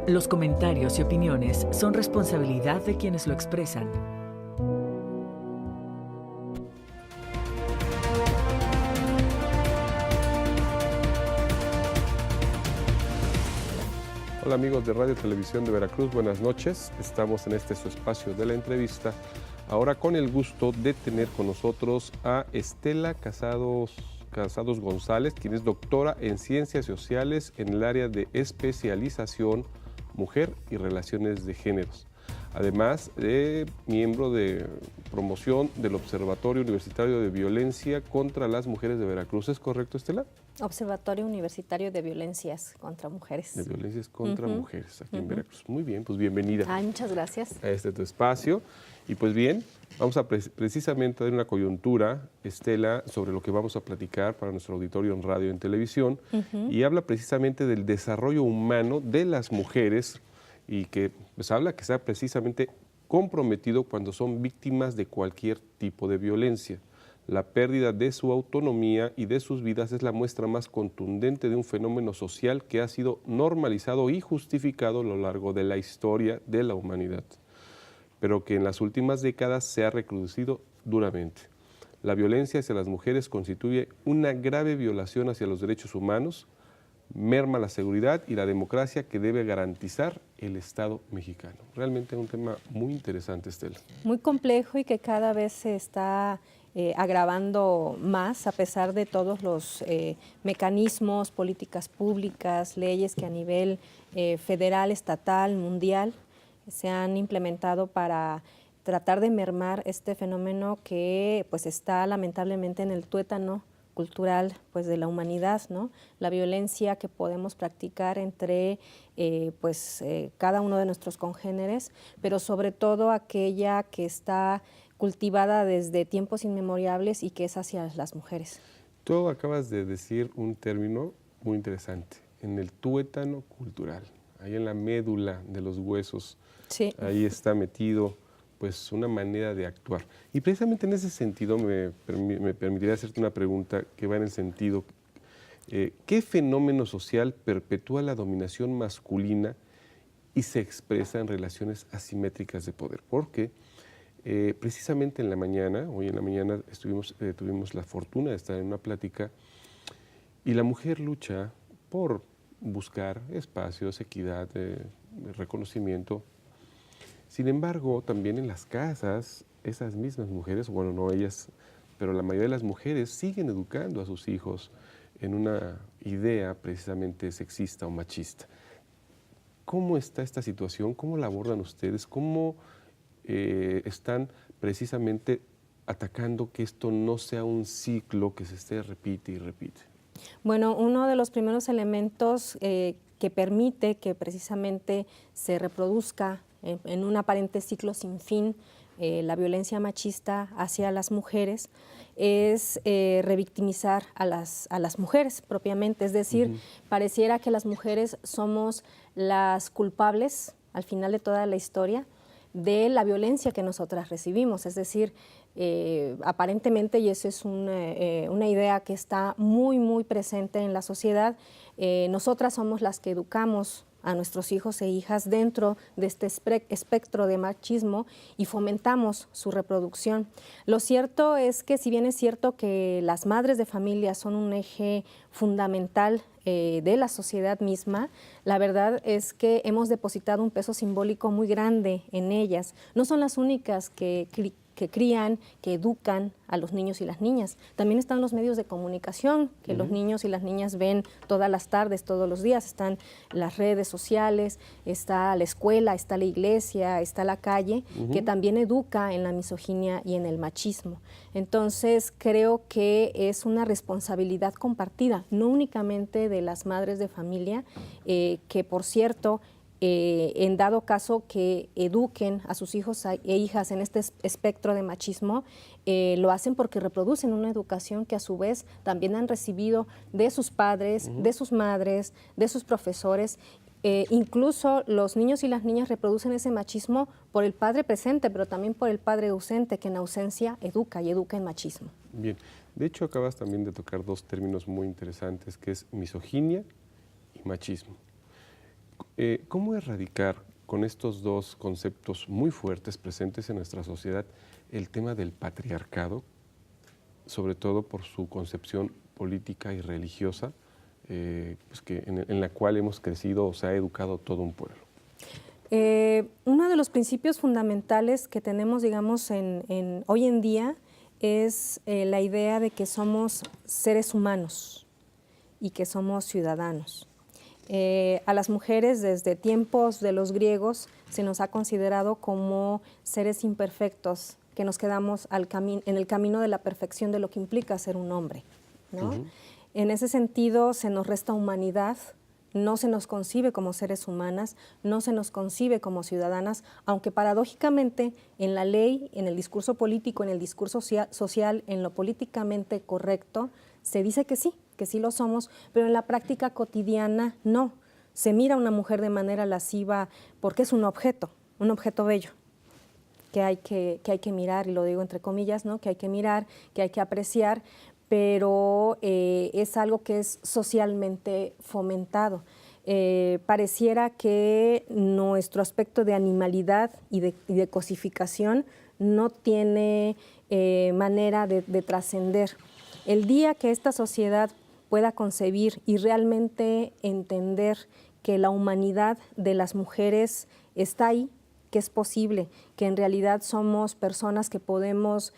Los comentarios y opiniones son responsabilidad de quienes lo expresan. Hola amigos de Radio Televisión de Veracruz, buenas noches. Estamos en su espacio de la entrevista. Ahora con el gusto de tener con nosotros a Estela Casados González, quien es doctora en Ciencias Sociales en el área de especialización Mujer y Relaciones de Géneros. Además de miembro de promoción del Observatorio Universitario de Violencia contra las Mujeres de Veracruz. ¿Es correcto, Estela? Observatorio Universitario de Violencias contra Mujeres. De Violencias contra Mujeres, aquí en Veracruz. Muy bien, pues bienvenida. Ay, muchas gracias. A tu espacio. Y pues bien, vamos a precisamente dar una coyuntura, Estela, sobre lo que vamos a platicar para nuestro auditorio en radio y en televisión. Y habla precisamente del desarrollo humano de las mujeres y que pues habla que está precisamente comprometido cuando son víctimas de cualquier tipo de violencia. La pérdida de su autonomía y de sus vidas es la muestra más contundente de un fenómeno social que ha sido normalizado y justificado a lo largo de la historia de la humanidad, pero que en las últimas décadas se ha recrudecido duramente. La violencia hacia las mujeres constituye una grave violación hacia los derechos humanos, merma la seguridad y la democracia que debe garantizar el Estado mexicano. Realmente es un tema muy interesante, Estela. Muy complejo y que cada vez se está agravando más a pesar de todos los mecanismos, políticas públicas, leyes que a nivel federal, estatal, mundial se han implementado para tratar de mermar este fenómeno que pues está lamentablemente en el tuétano cultural pues de la humanidad, ¿no? La violencia que podemos practicar entre cada uno de nuestros congéneres, pero sobre todo aquella que está cultivada desde tiempos inmemorables y que es hacia las mujeres. Tú acabas de decir un término muy interesante, en el tuétano cultural, ahí en la médula de los huesos, sí. Ahí está metido pues una manera de actuar. Y precisamente en ese sentido me permitiría hacerte una pregunta que va en el sentido, ¿qué fenómeno social perpetúa la dominación masculina y se expresa en relaciones asimétricas de poder? Porque precisamente hoy en la mañana tuvimos la fortuna de estar en una plática y la mujer lucha por buscar espacios, equidad, reconocimiento. Sin embargo, también en las casas, esas mismas mujeres, bueno, no ellas, pero la mayoría de las mujeres siguen educando a sus hijos en una idea precisamente sexista o machista. ¿Cómo está esta situación? ¿Cómo la abordan ustedes? ¿Cómo están precisamente atacando que esto no sea un ciclo que se esté repite y repite? Bueno, uno de los primeros elementos que permite que precisamente se reproduzca en un aparente ciclo sin fin la violencia machista hacia las mujeres es revictimizar a las mujeres propiamente, es decir, pareciera que las mujeres somos las culpables al final de toda la historia de la violencia que nosotras recibimos, es decir, aparentemente, y eso es una idea que está muy, muy presente en la sociedad, nosotras somos las que educamos a nuestros hijos e hijas dentro de este espectro de machismo y fomentamos su reproducción. Lo cierto es que si bien es cierto que las madres de familia son un eje fundamental de la sociedad misma, la verdad es que hemos depositado un peso simbólico muy grande en ellas. No son las únicas que crían, que educan a los niños y las niñas. También están los medios de comunicación que los niños y las niñas ven todas las tardes, todos los días. Están las redes sociales, está la escuela, está la iglesia, está la calle, que también educa en la misoginia y en el machismo. Entonces, creo que es una responsabilidad compartida, no únicamente de las madres de familia, que por cierto, en dado caso que eduquen a sus hijos e hijas en este espectro de machismo, lo hacen porque reproducen una educación que a su vez también han recibido de sus padres, de sus madres, de sus profesores. Incluso los niños y las niñas reproducen ese machismo por el padre presente, pero también por el padre ausente, que en ausencia educa y educa en machismo. Bien, de hecho acabas también de tocar dos términos muy interesantes, que es misoginia y machismo. ¿Cómo erradicar con estos dos conceptos muy fuertes presentes en nuestra sociedad el tema del patriarcado, sobre todo por su concepción política y religiosa, pues en la cual hemos crecido o se ha educado todo un pueblo? Uno de los principios fundamentales que tenemos, digamos, hoy en día es la idea de que somos seres humanos y que somos ciudadanos. A las mujeres desde tiempos de los griegos se nos ha considerado como seres imperfectos que nos quedamos en el camino de la perfección de lo que implica ser un hombre, ¿no? En ese sentido se nos resta humanidad, no se nos concibe como seres humanas, no se nos concibe como ciudadanas, aunque paradójicamente en la ley, en el discurso político, en el discurso social, en lo políticamente correcto, se dice que sí lo somos, pero en la práctica cotidiana no. Se mira a una mujer de manera lasciva porque es un objeto bello, que hay que mirar, y lo digo entre comillas, ¿no? Que hay que mirar, que hay que apreciar, pero es algo que es socialmente fomentado. Pareciera que nuestro aspecto de animalidad y de cosificación no tiene manera de trascender. El día que esta sociedad pueda concebir y realmente entender que la humanidad de las mujeres está ahí, que es posible, que en realidad somos personas que podemos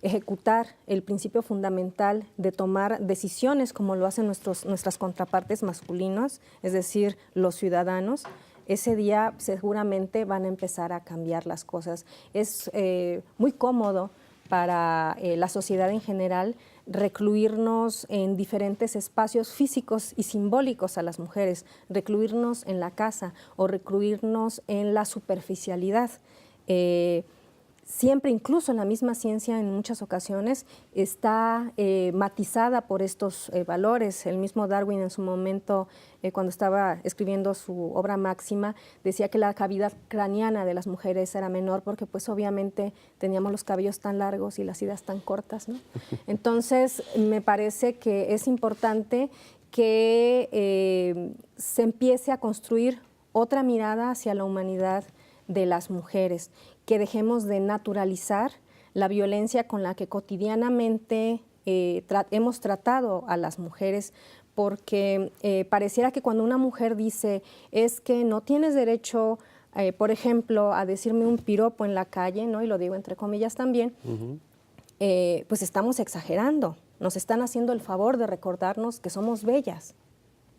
ejecutar el principio fundamental de tomar decisiones como lo hacen nuestras contrapartes masculinos, es decir, los ciudadanos, ese día seguramente van a empezar a cambiar las cosas. Es muy cómodo para la sociedad en general recluirnos en diferentes espacios físicos y simbólicos a las mujeres, recluirnos en la casa o recluirnos en la superficialidad. Siempre, incluso en la misma ciencia, en muchas ocasiones, está matizada por estos valores. El mismo Darwin en su momento, cuando estaba escribiendo su obra máxima, decía que la cavidad craneana de las mujeres era menor porque pues obviamente teníamos los cabellos tan largos y las ideas tan cortas, ¿no? Entonces, me parece que es importante que se empiece a construir otra mirada hacia la humanidad de las mujeres, que dejemos de naturalizar la violencia con la que cotidianamente hemos tratado a las mujeres, porque pareciera que cuando una mujer dice es que no tienes derecho, por ejemplo, a decirme un piropo en la calle, ¿no? Y lo digo entre comillas también, pues estamos exagerando, nos están haciendo el favor de recordarnos que somos bellas,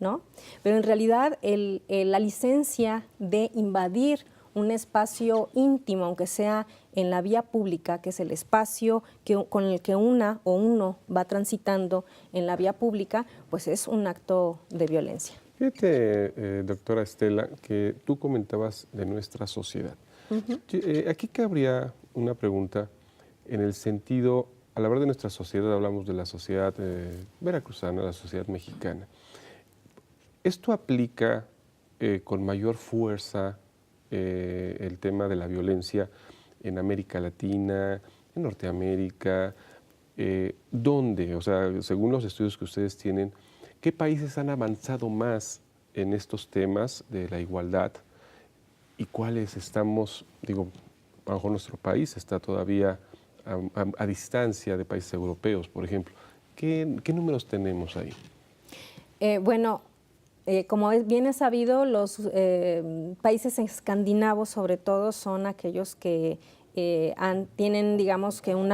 ¿no? Pero en realidad la licencia de invadir un espacio íntimo, aunque sea en la vía pública, que es el espacio con el que una o uno va transitando en la vía pública, pues es un acto de violencia. Fíjate, doctora Estela, que tú comentabas de nuestra sociedad. Aquí cabría una pregunta en el sentido, al hablar de nuestra sociedad, hablamos de la sociedad veracruzana, la sociedad mexicana. ¿Esto aplica con mayor fuerza el tema de la violencia en América Latina, en Norteamérica? ¿Dónde? O sea, según los estudios que ustedes tienen, ¿qué países han avanzado más en estos temas de la igualdad y cuáles estamos, digo, a lo mejor nuestro país está todavía a distancia de países europeos, por ejemplo? ¿Qué números tenemos ahí? Bueno, como bien es sabido, los países escandinavos sobre todo son aquellos que tienen, digamos, que un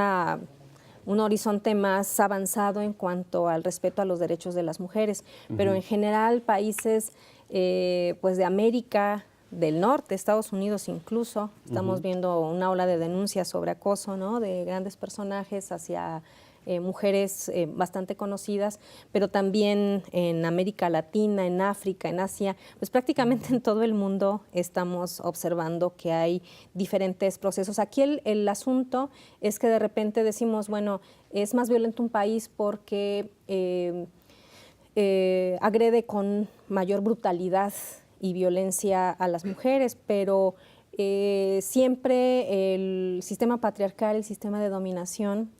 horizonte más avanzado en cuanto al respeto a los derechos de las mujeres, pero en general países pues de América del Norte, Estados Unidos incluso, estamos viendo una ola de denuncias sobre acoso, ¿no?, de grandes personajes hacia mujeres bastante conocidas, pero también en América Latina, en África, en Asia, pues prácticamente en todo el mundo estamos observando que hay diferentes procesos. Aquí el asunto es que de repente decimos, bueno, es más violento un país porque agrede con mayor brutalidad y violencia a las mujeres, pero siempre el sistema patriarcal, el sistema de dominación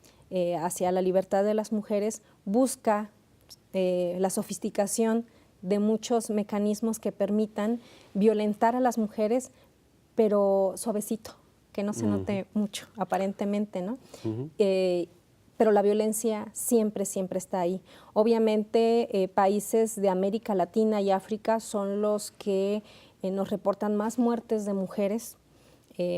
hacia la libertad de las mujeres busca la sofisticación de muchos mecanismos que permitan violentar a las mujeres, pero suavecito, que no se note mucho, aparentemente, ¿no? Pero la violencia siempre está ahí. Obviamente, países de América Latina y África son los que nos reportan más muertes de mujeres,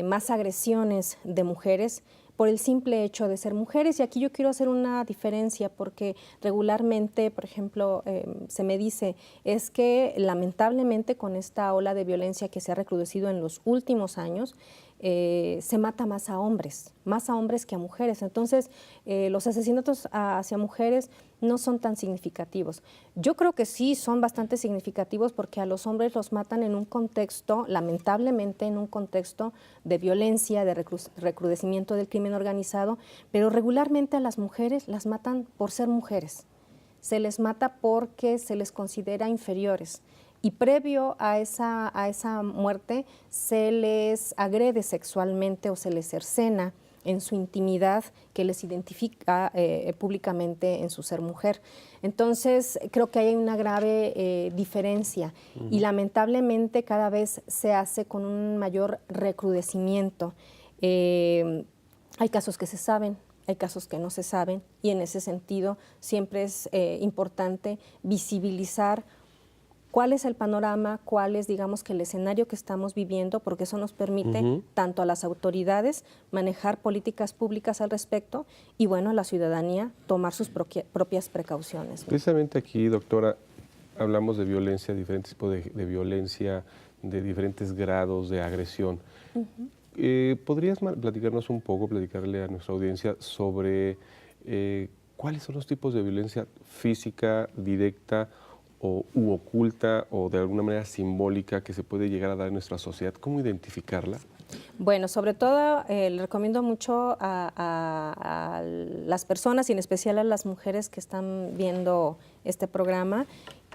más agresiones de mujeres, por el simple hecho de ser mujeres. Y aquí yo quiero hacer una diferencia porque regularmente, por ejemplo, se me dice, es que lamentablemente con esta ola de violencia que se ha recrudecido en los últimos años, se mata más a hombres que a mujeres. Entonces, los asesinatos hacia mujeres no son tan significativos. Yo creo que sí son bastante significativos porque a los hombres los matan en un contexto, lamentablemente en un contexto de violencia, de recrudecimiento del crimen organizado, pero regularmente a las mujeres las matan por ser mujeres. Se les mata porque se les considera inferiores. Y previo a esa muerte se les agrede sexualmente o se les cercena en su intimidad que les identifica públicamente en su ser mujer. Entonces, creo que hay una grave diferencia y lamentablemente cada vez se hace con un mayor recrudecimiento. Hay casos que se saben, hay casos que no se saben y en ese sentido siempre es importante visibilizar cuál es el panorama, cuál es, digamos, que el escenario que estamos viviendo, porque eso nos permite tanto a las autoridades manejar políticas públicas al respecto y, bueno, a la ciudadanía tomar sus propias precauciones, ¿no? Precisamente aquí, doctora, hablamos de violencia, diferentes tipos de violencia, de diferentes grados de agresión. ¿Podrías platicarnos un poco, platicarle a nuestra audiencia sobre cuáles son los tipos de violencia física, directa, u oculta o de alguna manera simbólica que se puede llegar a dar en nuestra sociedad? ¿Cómo identificarla? Bueno, sobre todo le recomiendo mucho a las personas y en especial a las mujeres que están viendo este programa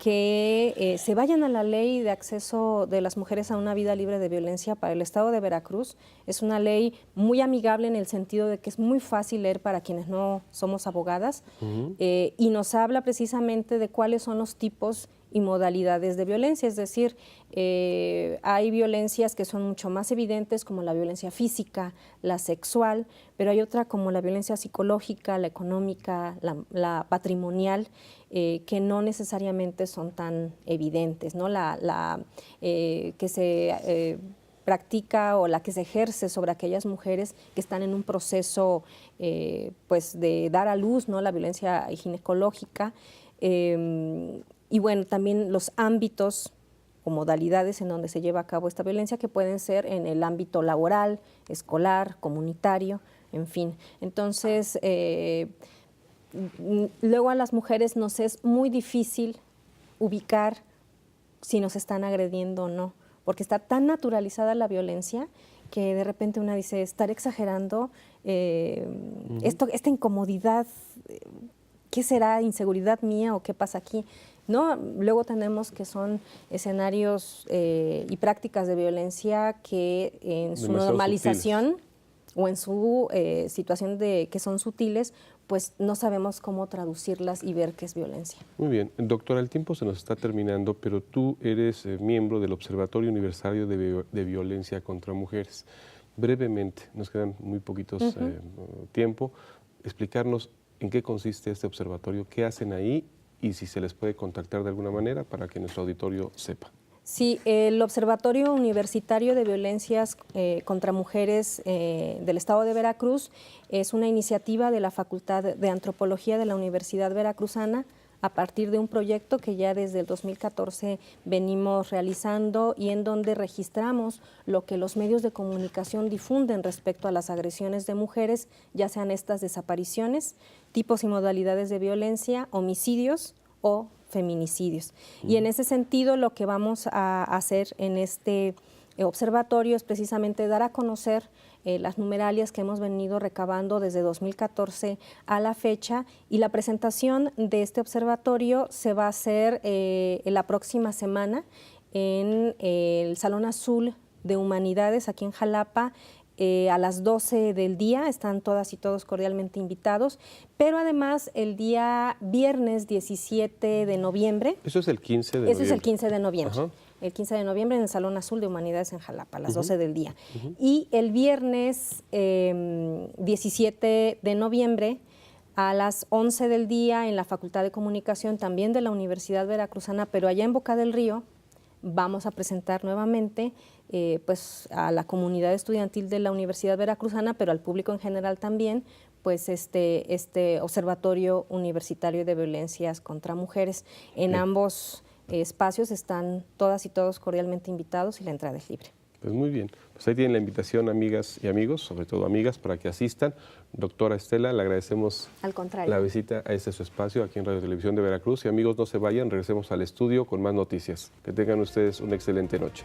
que se vayan a la ley de acceso de las mujeres a una vida libre de violencia para el Estado de Veracruz. Es una ley muy amigable en el sentido de que es muy fácil leer para quienes no somos abogadas y nos habla precisamente de cuáles son los tipos y modalidades de violencia, es decir, hay violencias que son mucho más evidentes como la violencia física, la sexual, pero hay otra como la violencia psicológica, la económica, la patrimonial, que no necesariamente son tan evidentes, ¿no? Que se practica o la que se ejerce sobre aquellas mujeres que están en un proceso pues de dar a luz, ¿no? La violencia ginecológica. Y bueno, también los ámbitos o modalidades en donde se lleva a cabo esta violencia que pueden ser en el ámbito laboral, escolar, comunitario, en fin. Entonces, luego a las mujeres nos es muy difícil ubicar si nos están agrediendo o no, porque está tan naturalizada la violencia que de repente una dice, estar exagerando, esta incomodidad, ¿qué será? ¿Inseguridad mía o qué pasa aquí? No, luego tenemos que son escenarios y prácticas de violencia que en su normalización o en su situación de que son sutiles, pues no sabemos cómo traducirlas y ver qué es violencia. Muy bien. Doctora, el tiempo se nos está terminando, pero tú eres miembro del Observatorio Universitario de Violencia contra Mujeres. Brevemente, nos quedan muy poquitos tiempo, explicarnos en qué consiste este observatorio, qué hacen ahí y si se les puede contactar de alguna manera para que nuestro auditorio sepa. Sí, el Observatorio Universitario de Violencias contra Mujeres del Estado de Veracruz es una iniciativa de la Facultad de Antropología de la Universidad Veracruzana a partir de un proyecto que ya desde el 2014 venimos realizando y en donde registramos lo que los medios de comunicación difunden respecto a las agresiones de mujeres, ya sean estas desapariciones, tipos y modalidades de violencia, homicidios o feminicidios. Y en ese sentido lo que vamos a hacer en este observatorio es precisamente dar a conocer las numeralias que hemos venido recabando desde 2014 a la fecha y la presentación de este observatorio se va a hacer la próxima semana en el Salón Azul de Humanidades aquí en Jalapa a las 12 del día, están todas y todos cordialmente invitados, pero además el día viernes 17 de noviembre. Eso es el 15 de noviembre. Ese es el 15 de noviembre. Ajá. El 15 de noviembre en el Salón Azul de Humanidades en Jalapa, a las 12 del día. Uh-huh. Y el viernes 17 de noviembre a las 11 del día en la Facultad de Comunicación, también de la Universidad Veracruzana, pero allá en Boca del Río, vamos a presentar nuevamente pues a la comunidad estudiantil de la Universidad Veracruzana, pero al público en general también, pues este Observatorio Universitario de Violencias contra Mujeres. En ambos espacios están todas y todos cordialmente invitados y la entrada es libre. Pues muy bien, pues ahí tienen la invitación, amigas y amigos, sobre todo amigas, para que asistan. Doctora Estela, le agradecemos la visita a este su espacio aquí en Radio Televisión de Veracruz. Y amigos, no se vayan, regresemos al estudio con más noticias. Que tengan ustedes una excelente noche.